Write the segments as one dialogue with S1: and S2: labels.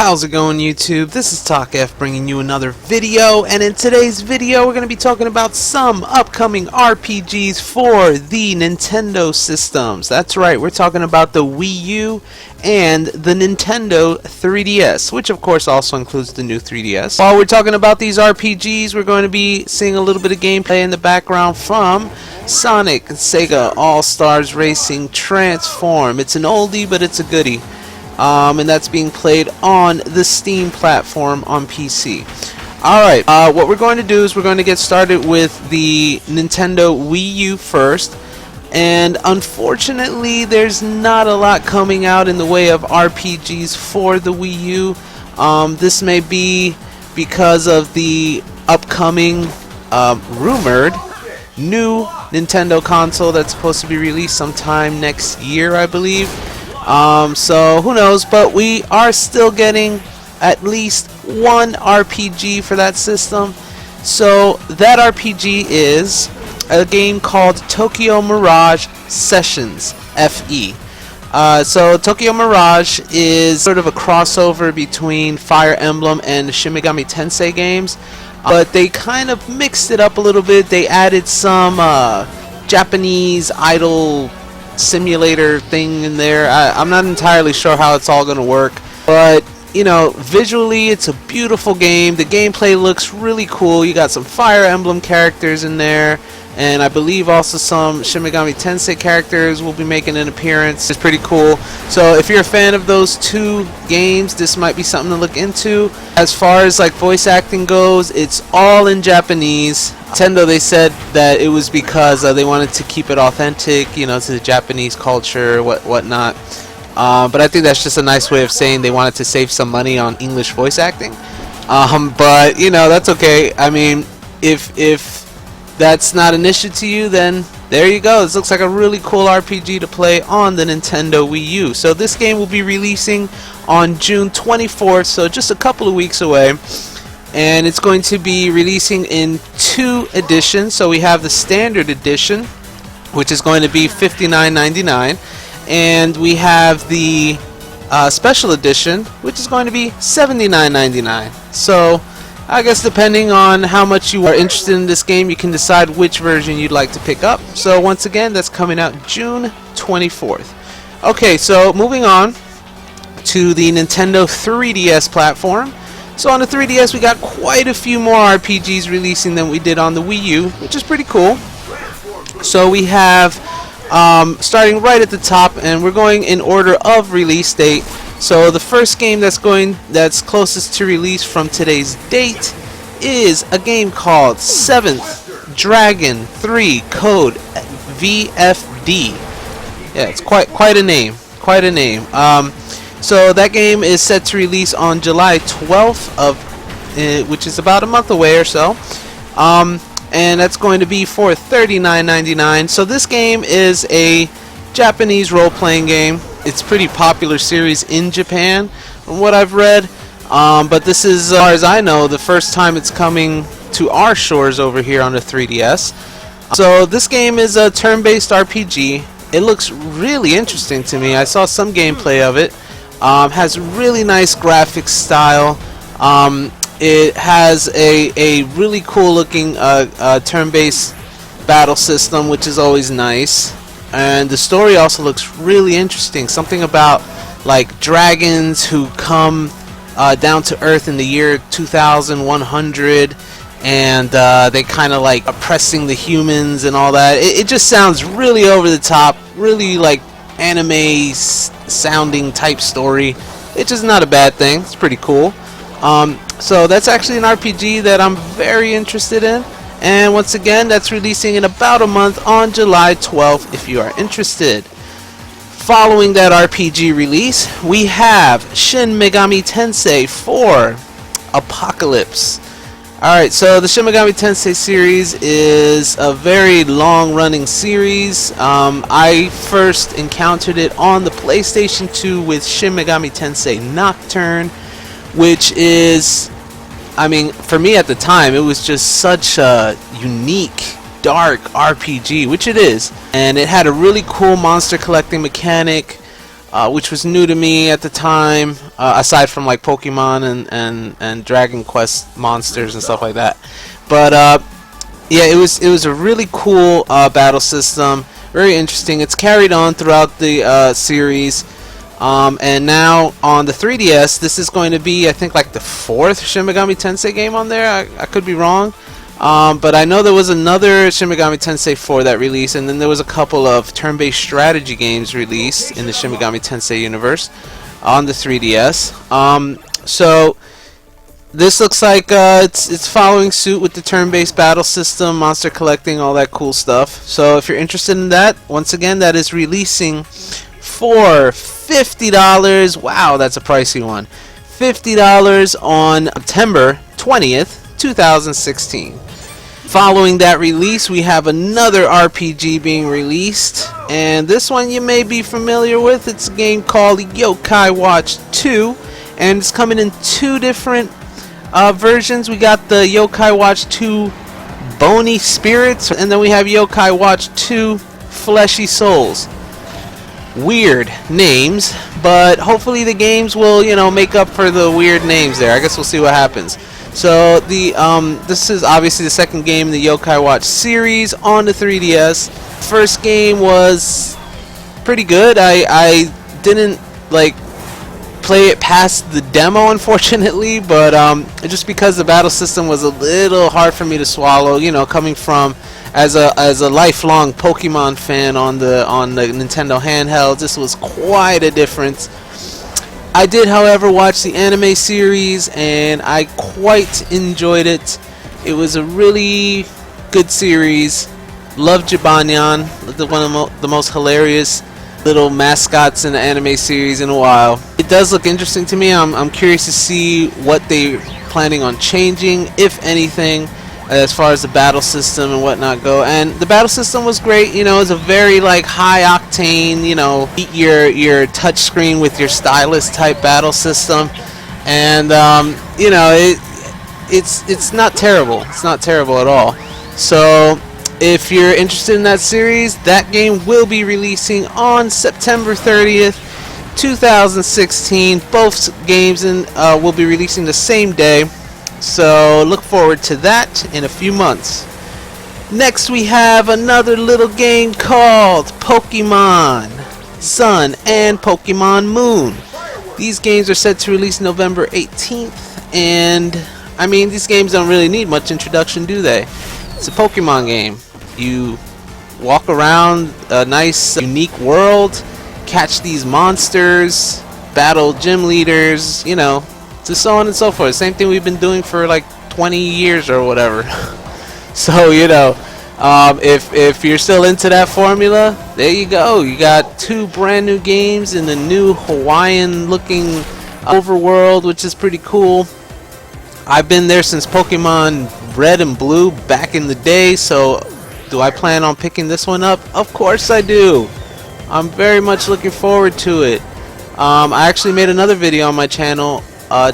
S1: How's it going, YouTube? This is Talk F bringing you another video, and in today's video we're going to be talking about some upcoming RPGs for the Nintendo systems. That's right, we're talking about the Wii U and the Nintendo 3DS, which of course also includes the new 3DS. While we're talking about these RPGs, we're going to be seeing a little bit of gameplay in the background from Sonic Sega All-Stars Racing Transform. It's an oldie, but it's a goodie. And that's being played on the Steam platform on PC. Alright, what we're going to do is we're going to get started with the Nintendo Wii U first. And unfortunately, there's not a lot coming out in the way of RPGs for the Wii U. This may be because of the upcoming, rumored new Nintendo console that's supposed to be released sometime next year, I believe. So who knows, but we are still getting at least one RPG for that system. So that RPG is a game called Tokyo Mirage Sessions FE. So Tokyo Mirage is sort of a crossover between Fire Emblem and the Shin Megami Tensei games, but they kind of mixed it up a little bit. They added some Japanese idol simulator thing in there. I'm not entirely sure how it's all gonna work, but you know, visually it's a beautiful game. The gameplay looks really cool. You got some Fire Emblem characters in there, and I believe also some Shin Megami Tensei characters will be making an appearance. It's pretty cool. So if you're a fan of those two games, this might be something to look into. As far as like voice acting goes, it's all in Japanese. Nintendo, they said that it was because they wanted to keep it authentic, you know, to the Japanese culture, whatnot. But I think that's just a nice way of saying they wanted to save some money on English voice acting. But you know, that's okay. I mean, if that's not an issue to you, then there you go. This looks like a really cool RPG to play on the Nintendo Wii U. So this game will be releasing on June 24th, so just a couple of weeks away. And it's going to be releasing in two editions. So we have the standard edition, which is going to be $59.99, and we have the special edition, which is going to be $79.99. So I guess depending on how much you are interested in this game, you can decide which version you'd like to pick up. So once again, that's coming out June 24th. Okay, so moving on to the Nintendo 3DS platform. So on the 3DS, we got quite a few more RPGs releasing than we did on the Wii U, which is pretty cool. So we have, starting right at the top, and we're going in order of release date. So the first game that's closest to release from today's date is a game called 7th Dragon 3 Code VFD. Yeah, it's quite a name. Quite a name. So that game is set to release on July 12th, which is about a month away or so. And that's going to be for $39.99. So this game is a Japanese role-playing game. It's a pretty popular series in Japan, from what I've read. But this is, as far as I know, the first time it's coming to our shores over here on the 3DS. So this game is a turn-based RPG. It looks really interesting to me. I saw some gameplay of it. Has really nice graphics style. It has a really cool looking turn-based battle system, which is always nice. And the story also looks really interesting. Something about like dragons who come down to Earth in the year 2100, and they kind of like oppressing the humans and all that. It just sounds really over the top, really like anime sounding type story. It's just not a bad thing. It's pretty cool. So that's actually an RPG that I'm very interested in, and once again, that's releasing in about a month on July 12th if you are interested. Following that RPG release, we have Shin Megami Tensei 4 Apocalypse. Alright, so the Shin Megami Tensei series is a very long-running series. I first encountered it on the PlayStation 2 with Shin Megami Tensei Nocturne, which is, I mean, for me at the time, it was just such a unique, dark RPG, which it is. And it had a really cool monster collecting mechanic. which was new to me at the time, aside from like Pokemon and Dragon Quest monsters and stuff like that. But yeah, it was a really cool battle system, very interesting. It's carried on throughout the series, and now on the 3DS, this is going to be, I think, like the 4th Shin Megami Tensei game on there. I could be wrong. But I know there was another Shin Megami Tensei 4 that released, and then there was a couple of turn-based strategy games released in the Shin Megami Tensei universe on the 3DS. So this looks like it's following suit with the turn-based battle system, monster collecting, all that cool stuff. So if you're interested in that, once again, that is releasing for $50. Wow, that's a pricey one. $50 on September 20th, 2016. Following that release, we have another RPG being released, and this one you may be familiar with. It's a game called Yokai Watch 2, and it's coming in 2 different versions. We got the Yokai Watch 2 Bony Spirits, and then we have Yokai Watch 2 Fleshy Souls. Weird names, but hopefully the games will, you know, make up for the weird names there. I guess we'll see what happens. So the this is obviously the second game in the Yokai Watch series on the 3DS. First game was pretty good. I didn't like play it past the demo, unfortunately, but just because the battle system was a little hard for me to swallow, you know, coming from as a lifelong Pokemon fan on the Nintendo handheld, this was quite a difference. I did, however, watch the anime series, and I quite enjoyed it. It was a really good series. Loved Jibanyan, one of the most hilarious little mascots in the anime series in a while. It does look interesting to me. I'm curious to see what they're planning on changing, if anything, as far as the battle system and whatnot go. And the battle system was great. You know, it's a very like high octane, you know, beat your touch screen with your stylus type battle system. And you know, it's not terrible. It's not terrible at all. So if you're interested in that series, that game will be releasing on September 30th, 2016. Both games will be releasing the same day. So look forward to that in a few months. Next we have another little game called Pokemon Sun and Pokemon Moon. These games are set to release November 18th, and I mean, these games don't really need much introduction, do they? It's a Pokemon game. You walk around a nice, unique world, catch these monsters, battle gym leaders, you know, so on and so forth. Same thing we've been doing for like 20 years or whatever. So, you know, if you're still into that formula, there you go. You got 2 brand new games in the new Hawaiian looking overworld, which is pretty cool. I've been there since Pokemon Red and Blue back in the day, so do I plan on picking this one up? Of course I do. I'm very much looking forward to it. I actually made another video on my channel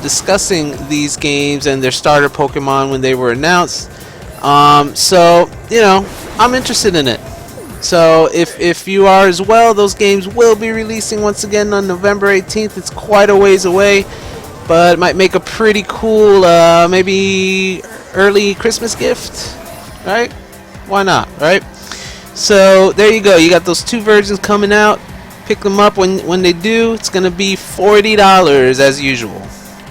S1: discussing these games and their starter Pokemon when they were announced. So, you know, I'm interested in it. So if you are as well, those games will be releasing once again on November 18th. It's quite a ways away, but it might make a pretty cool maybe early Christmas gift, right? Why not, right? So there you go. You got those 2 versions coming out. Pick them up when they do. It's gonna be $40 as usual,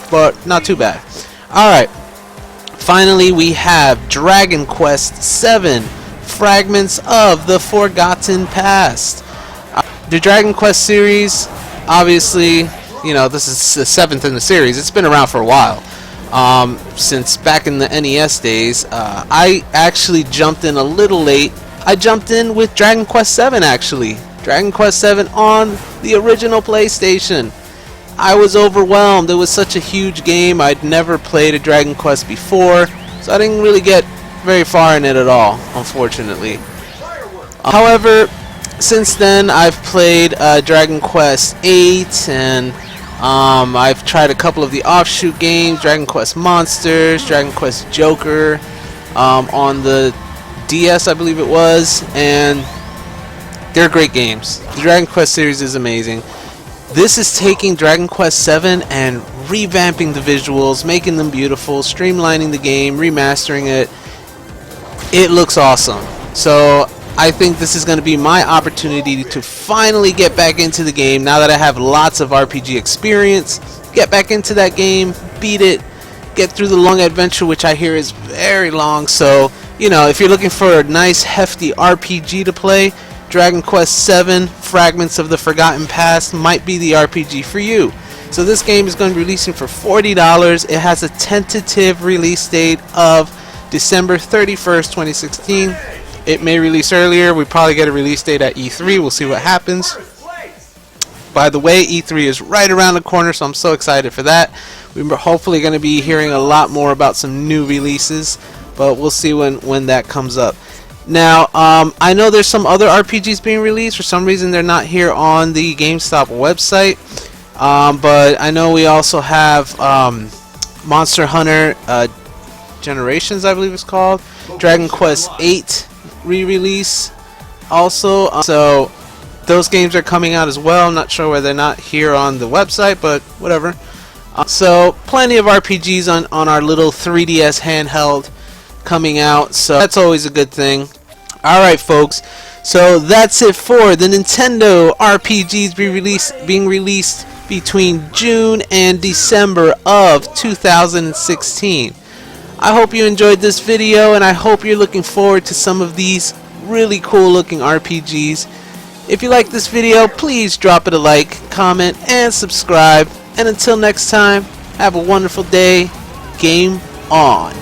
S1: but not too bad. Alright, finally we have Dragon Quest VII, Fragments of the Forgotten Past. The Dragon Quest series, obviously, you know, this is the 7th in the series. It's been around for a while, since back in the NES days. I actually jumped in a little late. I jumped in with Dragon Quest VII, actually. Dragon Quest VII on the original PlayStation. I was overwhelmed. It was such a huge game. I'd never played a Dragon Quest before, so I didn't really get very far in it at all, unfortunately. However, since then I've played Dragon Quest VIII, and I've tried a couple of the offshoot games, Dragon Quest Monsters, Dragon Quest Joker, on the DS I believe it was, and they're great games. The Dragon Quest series is amazing. This is taking Dragon Quest VII and revamping the visuals, making them beautiful, streamlining the game, remastering it. It looks awesome. So I think this is going to be my opportunity to finally get back into the game now that I have lots of RPG experience. Get back into that game, beat it, get through the long adventure, which I hear is very long. So, you know, if you're looking for a nice hefty RPG to play, Dragon Quest VII Fragments of the Forgotten Past might be the RPG for you. So this game is going to be releasing for $40. It has a tentative release date of December 31st, 2016. It may release earlier. We probably get a release date at E3. We'll see what happens. By the way, E3 is right around the corner, so I'm so excited for that. We're hopefully going to be hearing a lot more about some new releases, but we'll see when that comes up. Now, I know there's some other RPGs being released. For some reason, they're not here on the GameStop website. But I know we also have Monster Hunter Generations, I believe it's called. Dragon Quest VIII re-release also. So those games are coming out as well. I'm not sure why they're not here on the website, but whatever. So plenty of RPGs on our little 3DS handheld coming out, so that's always a good thing. Alright folks, so that's it for the Nintendo RPGs being released between June and December of 2016. I hope you enjoyed this video, and I hope you're looking forward to some of these really cool looking RPGs. If you like this video, please drop it a like, comment, and subscribe. And until next time, have a wonderful day. Game on.